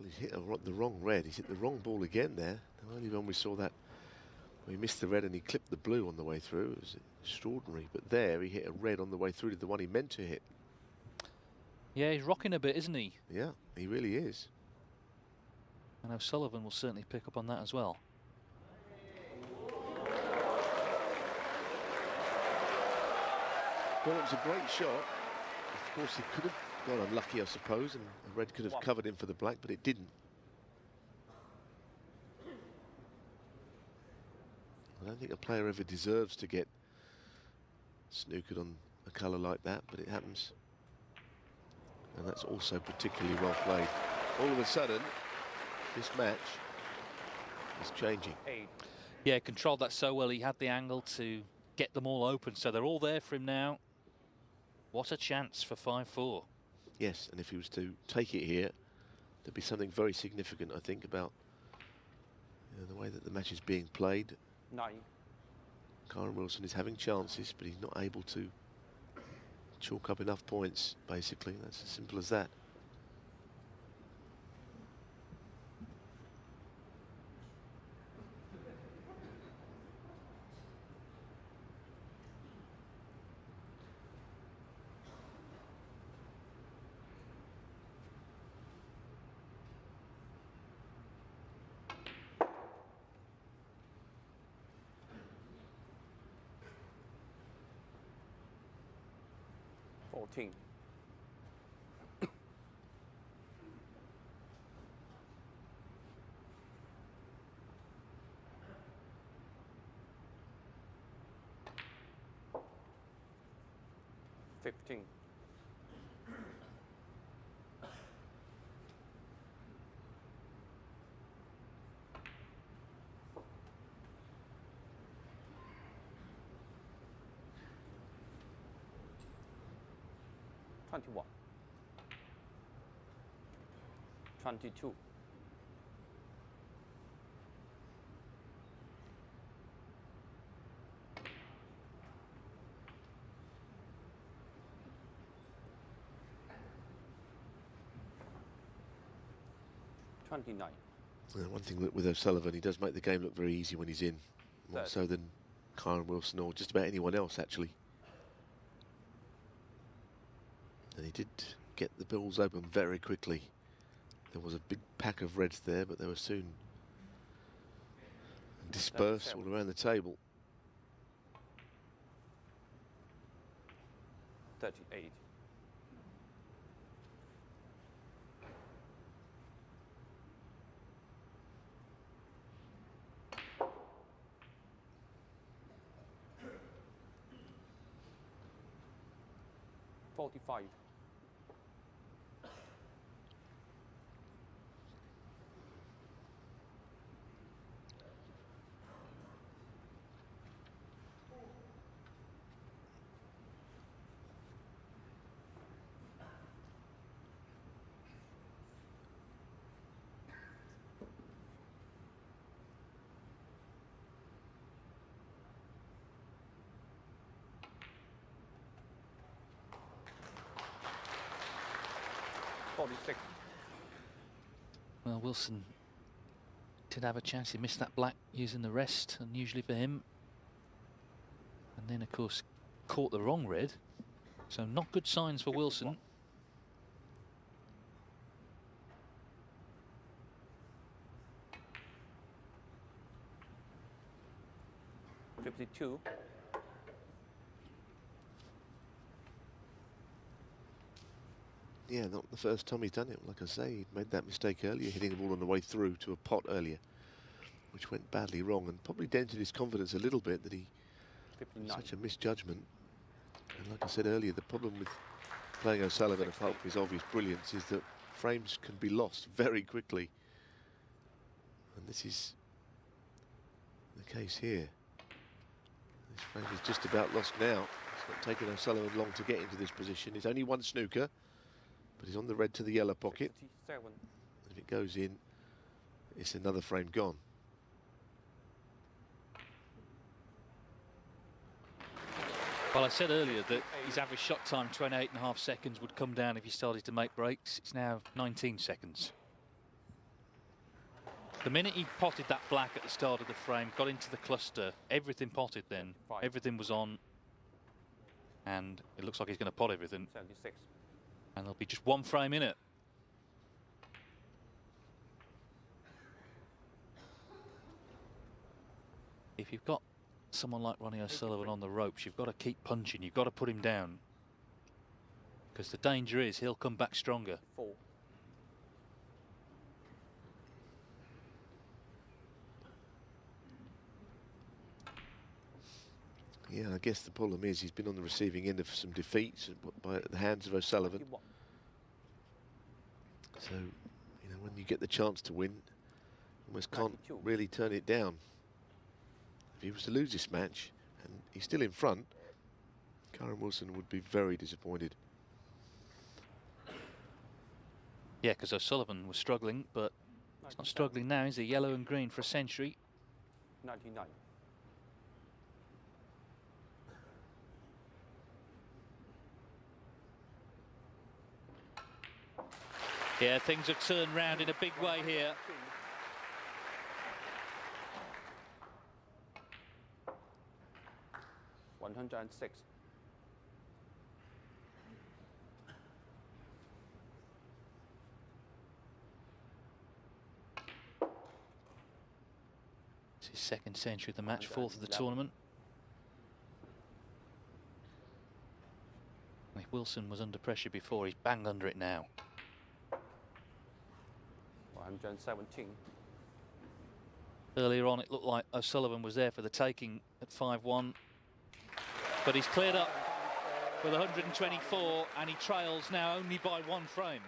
he's hit the wrong red. He's hit the wrong ball again there. The only one we saw that, he missed the red and he clipped the blue on the way through. It was extraordinary. But there, he hit a red on the way through to the one he meant to hit. Yeah, he's rocking a bit, isn't he? Yeah, he really is. And O'Sullivan will certainly pick up on that as well. Well, it was a great shot. Of course, he could have got unlucky, I suppose, and the red could have covered him for the black, but it didn't. I don't think a player ever deserves to get snookered on a colour like that, but it happens. And that's also particularly well played. All of a sudden, this match is changing. Yeah, controlled that so well. He had the angle to get them all open, so they're all there for him now. What a chance for 5-4. Yes, and if he was to take it here, there'd be something very significant, I think, about the way that the match is being played. 9. Kyren Wilson is having chances, but he's not able to chalk up enough points, basically. That's as simple as that. Team. $15. $21. $22. $29. One thing with O'Sullivan, he does make the game look very easy when he's in, more so than Kyren Wilson or just about anyone else, actually. And he did get the balls open very quickly. There was a big pack of reds there, but they were soon dispersed all around the table. 38. $45. Well, Wilson did have a chance. He missed that black using the rest, unusually for him. And then, of course, caught the wrong red. So not good signs for Wilson. 52. Yeah, not the first time he's done it. Like I say, he made that mistake earlier, hitting the ball on the way through to a pot earlier, which went badly wrong and probably dented his confidence a little bit that he 59. such a misjudgment. And like I said earlier, the problem with playing O'Sullivan, apart from his obvious brilliance, is that frames can be lost very quickly. And this is the case here. This frame is just about lost now. It's not taken O'Sullivan long to get into this position. It's only one snooker, but he's on the red to the yellow pocket. 57. If it goes in, it's another frame gone. Well, I said earlier that his average shot time, 28.5 seconds, would come down if he started to make breaks. It's now 19 seconds. The minute he potted that black at the start of the frame, got into the cluster, everything potted then. Everything was on. And it looks like he's going to pot everything. 76. And there'll be just one frame in it. If you've got someone like Ronnie O'Sullivan on the ropes, you've got to keep punching. You've got to put him down. Because the danger is he'll come back stronger. 4. Yeah, I guess the problem is he's been on the receiving end of some defeats by the hands of O'Sullivan. 21. So, you know, when you get the chance to win, almost can't 92. really turn it down. If he was to lose this match, and he's still in front, Karen Wilson would be very disappointed. Yeah, because O'Sullivan was struggling, but he's not 97. struggling now. He's a yellow and green for a century. 99. Yeah, things have turned round in a big way here. 106. It's his second century of the match, fourth of the tournament. If Wilson was under pressure before, he's bang under it now. 117. Earlier on, it looked like O'Sullivan was there for the taking at 5-1. But he's cleared up with 124, and he trails now only by one frame.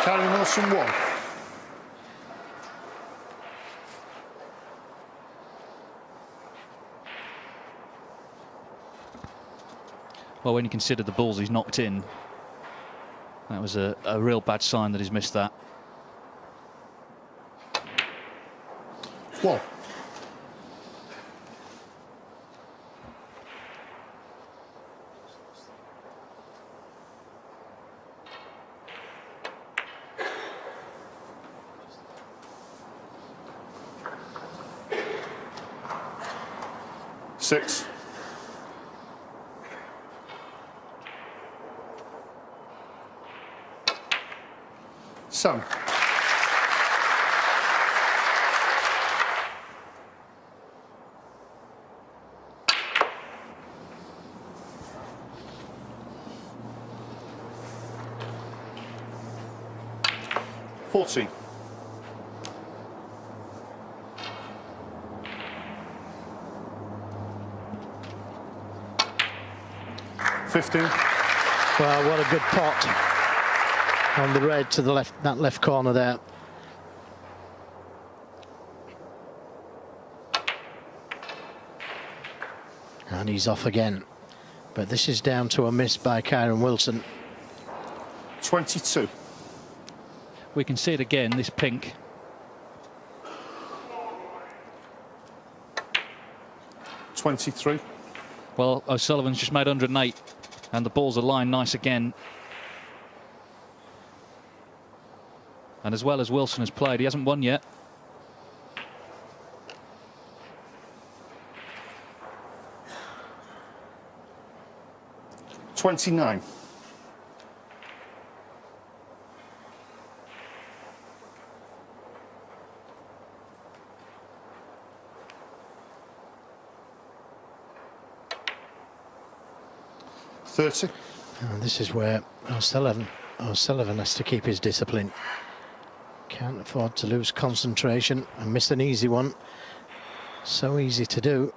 Karen Wilson 1. Well, when you consider the balls he's knocked in, that was a real bad sign that he's missed that. 1. Six. 7. Fourteen. 15. Well, what a good pot on the red to the left, that left corner there. And he's off again. But this is down to a miss by Karen Wilson. 22. We can see it again, this pink. 23. Well, O'Sullivan's just made 108, and the balls are lined nice again. And as well as Wilson has played, he hasn't won yet. 29. 30. And this is where O'Sullivan has to keep his discipline. Can't afford to lose concentration and miss an easy one. So easy to do.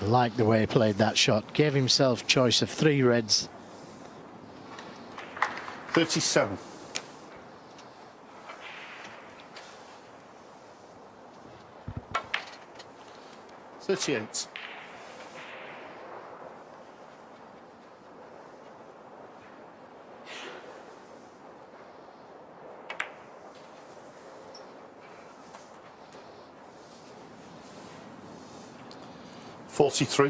Like the way he played that shot. Gave himself choice of 3 reds. 37. 38. 43.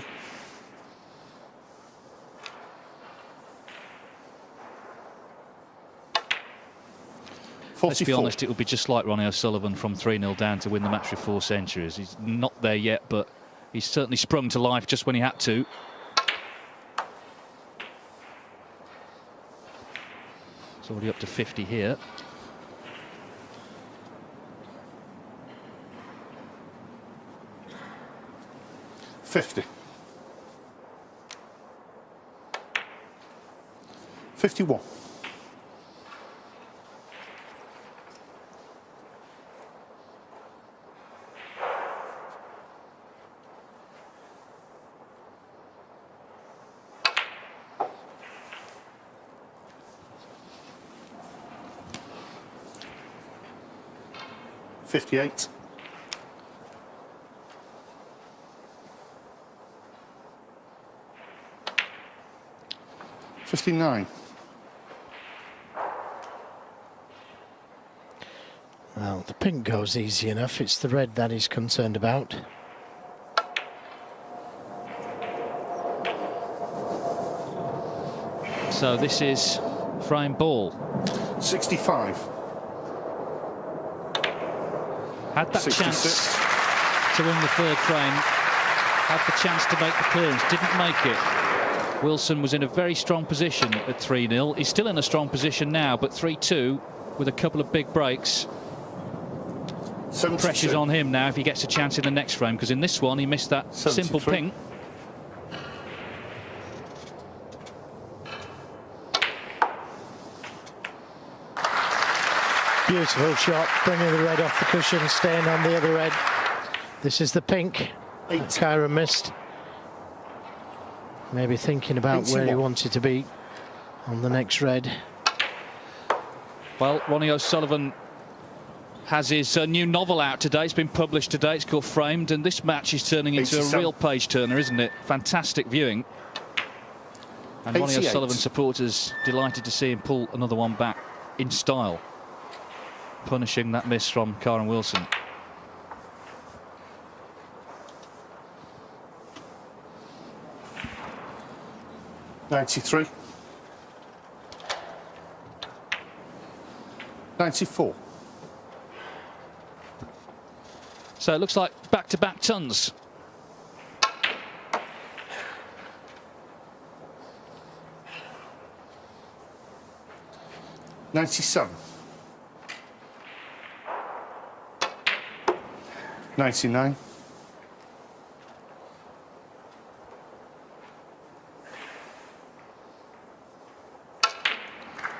44. Let's be honest, it would be just like Ronnie O'Sullivan from 3-0 down to win the match with 4 centuries. He's not there yet, but he's certainly sprung to life just when he had to. It's already up to 50 here. $50. 51. 58. 59. Well, the pink goes easy enough. It's the red that he's concerned about. So this is frame ball. 65. Had that 66. chance to win the third frame. Had the chance to make the clearance. Didn't make it. Wilson was in a very strong position at 3-0. He's still in a strong position now, but 3-2 with a couple of big breaks. 72. Pressure's on him now if he gets a chance in the next frame, because in this one he missed that 73. simple ping. Beautiful shot, bringing the red off the cushion, staying on the other red. This is the pink. Kyra missed. Maybe thinking about 81. where he wanted to be on the next red. Well, Ronnie O'Sullivan has his new novel out today. It's been published today. It's called Framed, and this match is turning into 87. a real page-turner, isn't it? Fantastic viewing. And Ronnie 88. O'Sullivan supporters delighted to see him pull another one back in style, punishing that miss from Karen Wilson. $93. 94. So it looks like back-to-back tons. $97. 99.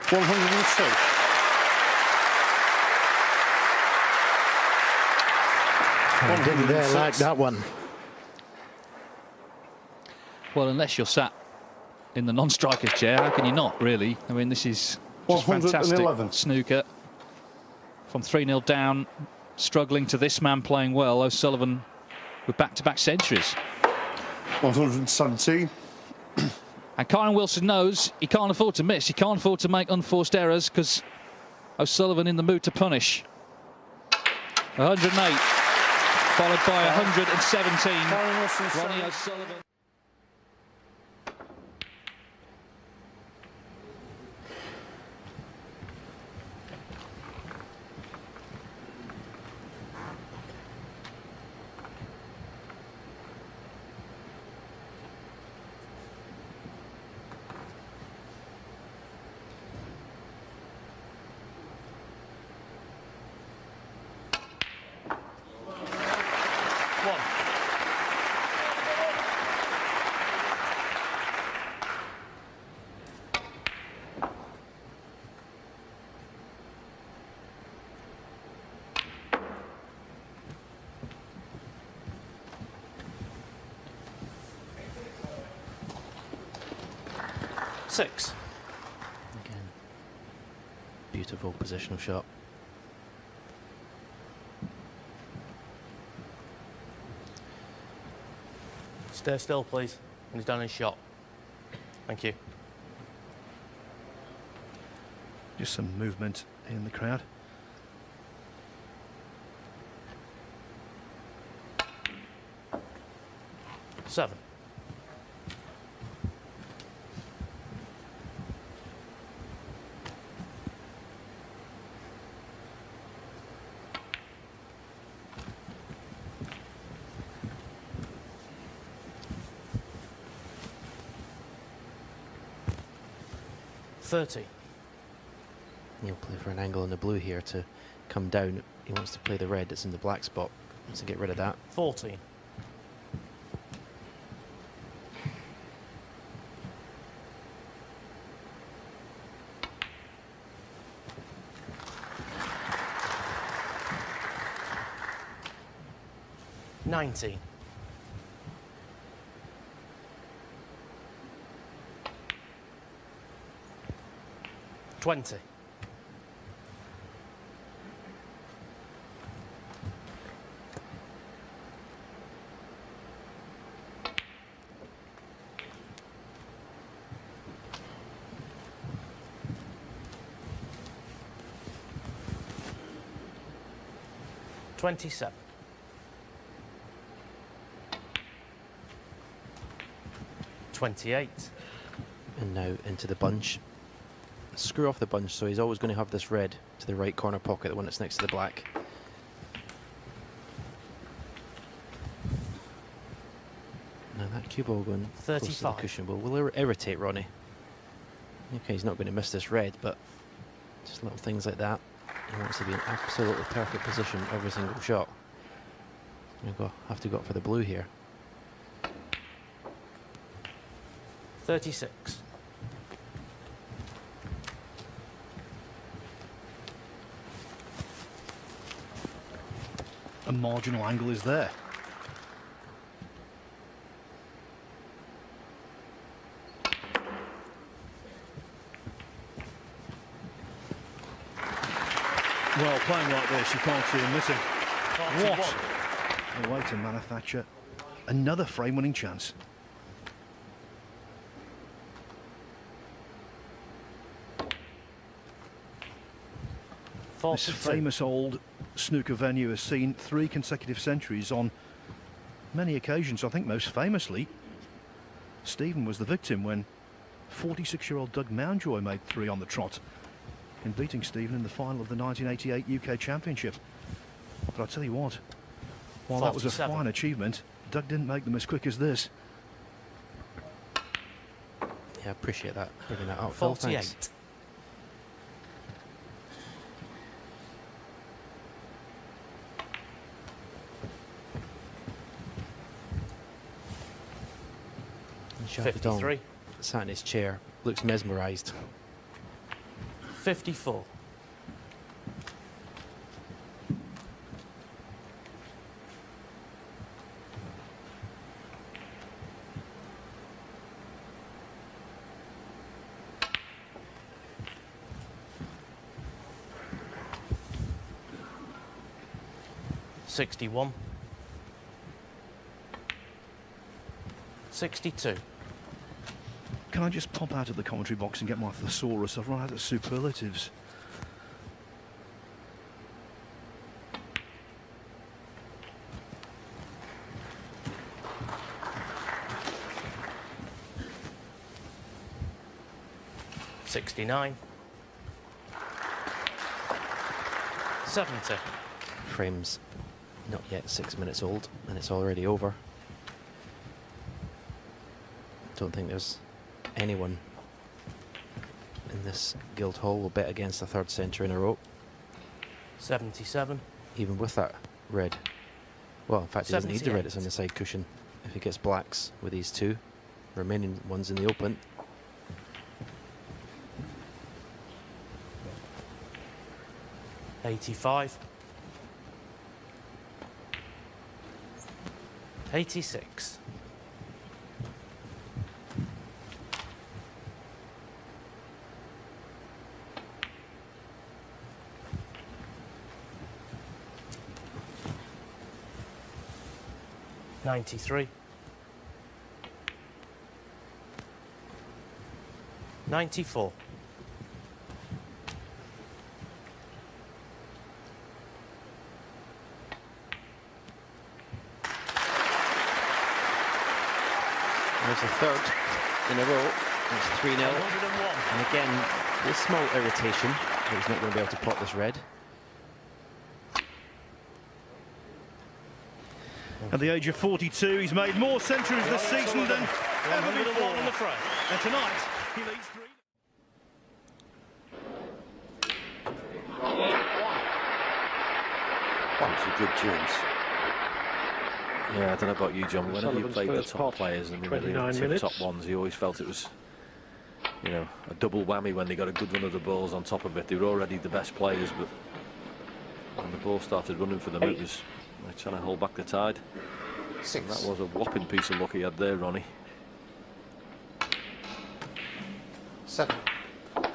102. I didn't dare like that one. Well, unless you're sat in the non-striker's chair, how can you not, really? I mean, this is just fantastic 111. snooker. From 3-0 down, struggling to this man playing well. O'Sullivan with back-to-back centuries. 117. And Karen Wilson knows he can't afford to miss. He can't afford to make unforced errors, because O'Sullivan in the mood to punish. 108, followed by 117. Ronnie O'Sullivan. Six. Again, beautiful positional shot. Stay still, please. When he's done his shot. Thank you. Just some movement in the crowd. 7. $30. He'll play for an angle in the blue here to come down. He wants to play the red that's in the black spot. Wants to get rid of that. 14. $19. 20. $27. 28. And now into the bunch. Screw off the bunch, so he's always going to have this red to the right corner pocket, the one that's next to the black. Now that cue ball going close to the 35. cushion will irritate Ronnie. Okay, he's not going to miss this red, but just little things like that. He wants to be in absolutely perfect position every single shot. Have to go for the blue here. 36. A marginal angle is there. Well, playing like this, you can't see him missing. What a way to manufacture another frame-winning chance. This 42. famous old snooker venue has seen 3 consecutive centuries on many occasions. I think most famously, Stephen was the victim when 46-year-old Doug Mountjoy made 3 on the trot in beating Stephen in the final of the 1988 UK Championship. But I'll tell you what, while that was a 47. fine achievement, Doug didn't make them as quick as this. Yeah, I appreciate that, bringing that out, Phil. 48. Thanks. Jacques Dong 53. sat in his chair, looks mesmerised. 54. $61. 62. Can I just pop out of the commentary box and get my thesaurus? I've run out of superlatives. $69. 70. Frame's not yet 6 minutes old, and it's already over. Don't think there's anyone in this guild hall will bet against the 3rd centre in a row. 77. Even with that red. Well, in fact, he doesn't need the red, 78. it's on the side cushion. If he gets blacks with these 2 remaining ones in the open. $85. 86. $93. 94. There's the third in a row. It's 3-0. 101. And again, this small irritation that he's not going to be able to pot this red. At the age of 42, he's made more centuries this season than ever before on the frame. And tonight, he leads 3. That's a good chance. Yeah, I don't know about you, John. Whenever you played the top players and the top ones, you always felt it was, you know, a double whammy when they got a good run of the balls on top of it. They were already the best players, but when the ball started running for them, it was like trying to hold back the tide. And that was a whopping piece of luck he had there, Ronnie. 7. 9.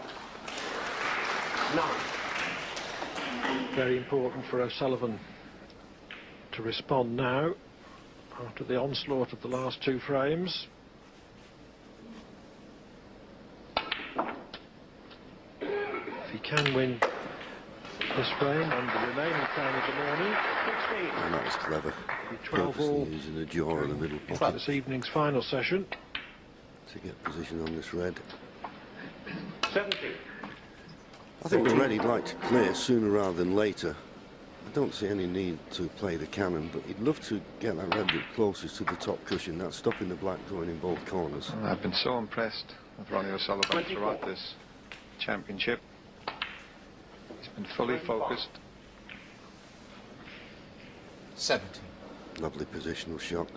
Very important for O'Sullivan to respond now after the onslaught of the last 2 frames. If he can win this frame and the remaining frame of the morning, And that was clever. be 12 all Purposely using a jaw in the middle in pocket this evening's final session. to get position on this red. 70. I think the red he'd like to clear sooner rather than later. I don't see any need to play the cannon, but he'd love to get that red bit closest to the top cushion. That's stopping the black going in both corners. I've been so impressed with Ronnie O'Sullivan throughout this championship. He's been fully focused. 70. Lovely positional shot.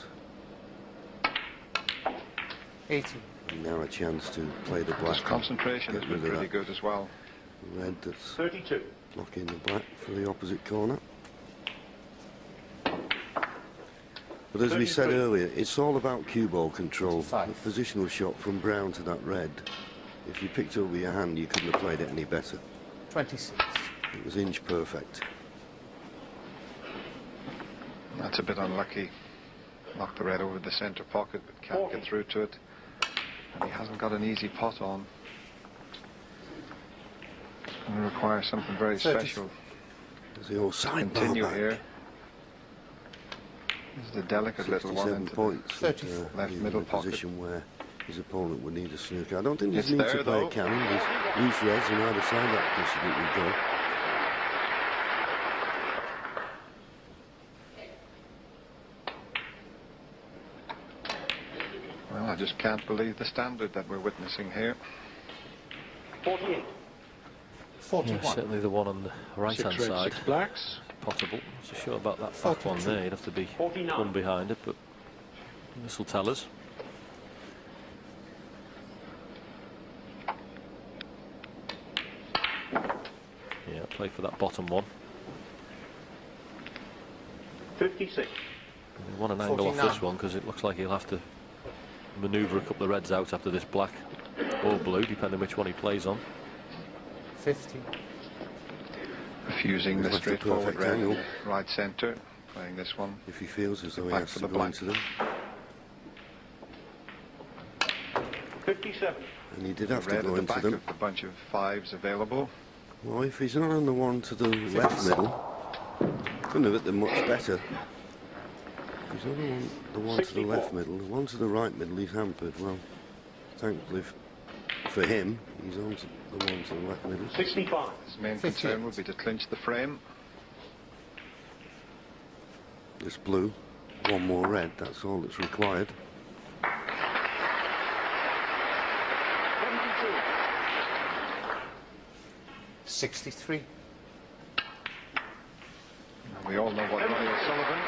80. And now a chance to play the black. His concentration has been really good as well. Red that's 32. blocking the black for the opposite corner. But as we said earlier, it's all about cue ball control. The positional shot from brown to that red. If you picked over your hand, you couldn't have played it any better. 26. It was inch perfect. That's a bit unlucky. Knocked the red over the centre pocket, but can't get through to it. And he hasn't got an easy pot on. It's going to require something very special. There's the old side bar Continue back. here. This is a delicate little one 67 into points. the left middle in a pocket. position where his opponent would need a snooker. I don't think It's there's need there, to play though. a cannon. There's loose reds on either side that possibly would go. Well, I just can't believe the standard that we're witnessing here. 48. 41. Yeah, certainly the one on the right-hand 6 reds, side. 6 blacks. Potable. Not so sure about that back one there. You'd have to be 49. one behind it, but this will tell us. Yeah, play for that bottom one. 56. We want an angle off this one because it looks like he'll have to manoeuvre a couple of reds out after this black or blue, depending which one he plays on. 50. Refusing the That's the straightforward perfect red angle. right centre, playing this one. If he feels as though he Back has for to the go black. into them. 57. And he did have to Red go at the into back them. of the bunch of 5s available. Well, if he's not on the one to the left middle, couldn't have hit them much better. If he's not on the one to the left middle, the one to the right middle, he's hampered. Well, thankfully for him, he's on to the one to the left middle. 65. His main concern would be to clinch the frame. This blue, one more red, that's all that's required. 63. We all know what Ronnie O'Sullivan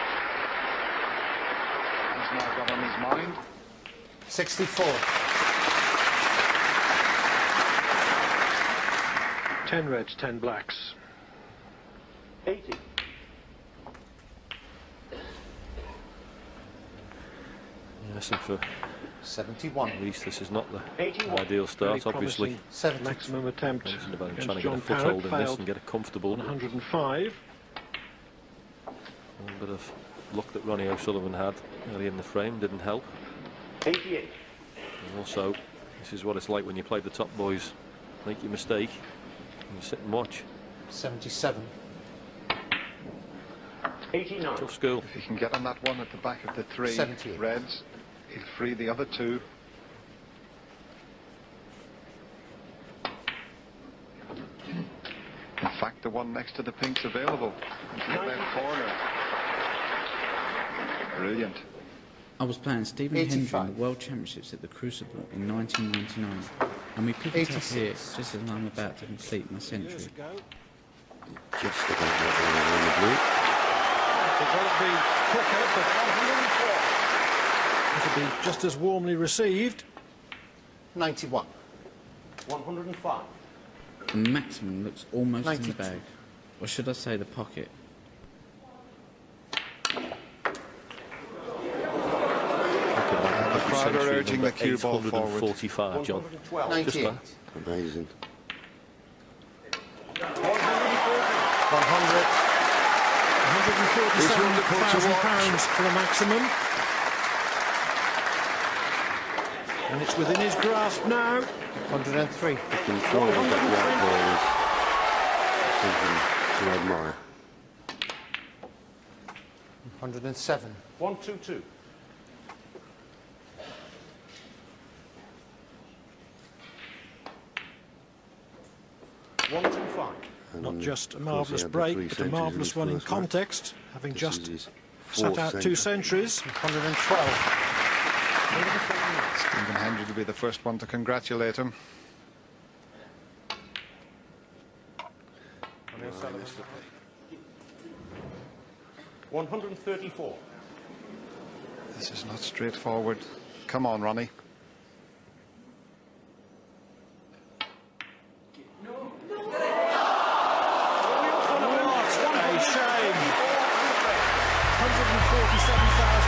has now got on his mind. 64. 10 reds, 10 blacks. 80. Yes, and for 71. at least this is not the 81. ideal start, Very obviously. promising maximum attempt Mentioned about him against trying to get a John foothold in Parrott, this failed and get a comfortable. on 105. A little bit of luck that Ronnie O'Sullivan had early in the frame didn't help. 88. And also, this is what it's like when you play the top boys. Make your mistake and you sit and watch. 77. 89. Tough school. If he can get on that one at the back of the 3 78. reds, He'll free the other two. In fact, the one next to the pink's available. Into the left corner. Brilliant. I was playing Stephen Hendry in the World Championships at the Crucible in 1999, and we picked it up here just as I'm about to complete my century. Just about on the blue. It'll be quicker, but 104. It'll be just as warmly received. 91. 105. The maximum looks almost 92. In the bag. Or should I say the pocket? The crowd are urging the cue ball forward. 45, John. 98. Amazing. 147,000 pounds for the maximum. And it's within his grasp now. 103. The control of that white ball is something to admire. 107. 122. Not just a marvellous break, but a marvellous one in context, having just sat out 2 centuries. 112. Stephen Hendry will be the first one to congratulate him. 134. This is not straightforward. Come on, Ronnie. What a shame. 147,000